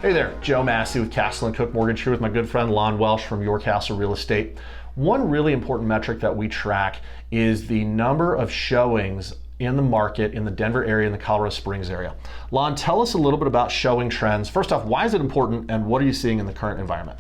Hey there, Joe Massey with Castle & Cook Mortgage here with my good friend Lon Welsh from Your Castle Real Estate. One really important metric that we track is the number of showings in the market in the Denver area and the Colorado Springs area. Lon, tell us a little bit about showing trends. First off, why is it important and what are you seeing in the current environment?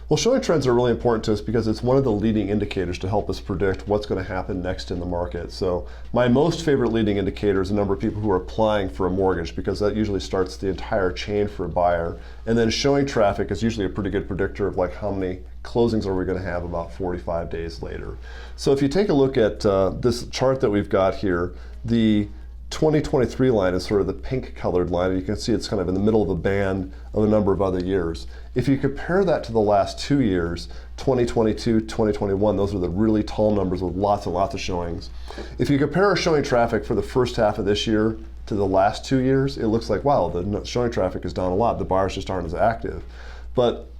Well, showing trends are really important to us because it's one of the leading indicators to help us predict what's going to happen next in the market. So my most favorite leading indicator is the number of people who are applying for a mortgage, because that usually starts the entire chain for a buyer. And then showing traffic is usually a pretty good predictor of like how many closings are we going to have about 45 days later. So if you take a look at this chart that we've got here, the 2023 line is sort of the pink colored line, and you can see it's kind of in the middle of a band of a number of other years. If you compare that to the last 2 years, 2022, 2021, those are the really tall numbers with lots and lots of showings. If you compare our showing traffic for the first half of this year to the last 2 years, it looks like, wow, the showing traffic is down a lot. The buyers just aren't as active. But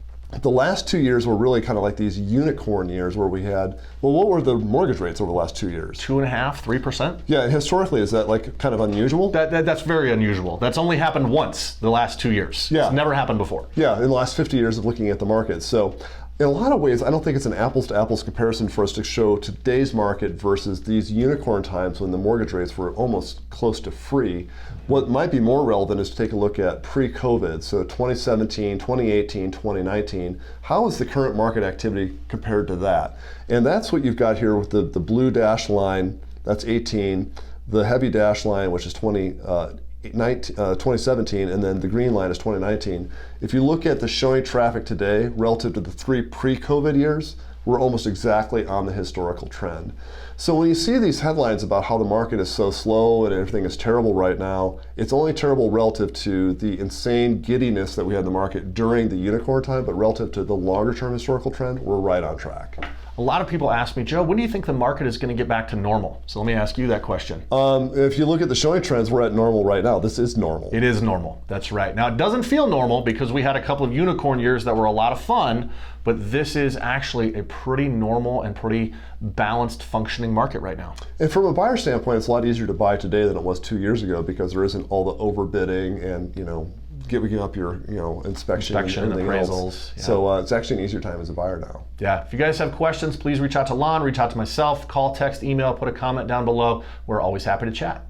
the last 2 years were really kind of like these unicorn years where we had, well, what were the mortgage rates over the last 2 years? 2.5%, 3%? Yeah, and historically, is that like kind of unusual? That's very unusual. That's only happened once the last 2 years. Yeah. It's never happened before. Yeah, in the last 50 years of looking at the market. So in a lot of ways, I don't think it's an apples to apples comparison for us to show today's market versus these unicorn times when the mortgage rates were almost close to free. What might be more relevant is to take a look at pre-COVID, so 2017, 2018, 2019. How is the current market activity compared to that? And that's what you've got here with the blue dash line, that's 18, the heavy dash line, which is 2017, and then the green line is 2019. If you look at the showing traffic today relative to the 3 pre-COVID years, we're almost exactly on the historical trend. So when you see these headlines about how the market is so slow and everything is terrible right now, it's only terrible relative to the insane giddiness that we had in the market during the unicorn time, but relative to the longer term historical trend, we're right on track. A lot of people ask me, Joe, when do you think the market is going to get back to normal? So let me ask you that question. If you look at the showing trends, we're at normal right now. This is normal. It is normal. That's right. Now, it doesn't feel normal because we had a couple of unicorn years that were a lot of fun, but this is actually a pretty normal and pretty balanced functioning market right now. And from a buyer standpoint, it's a lot easier to buy today than it was 2 years ago because there isn't all the overbidding and, giving up your inspection and appraisals. Yeah. So it's actually an easier time as a buyer now. Yeah, if you guys have questions, please reach out to Lon, reach out to myself, call, text, email, put a comment down below. We're always happy to chat.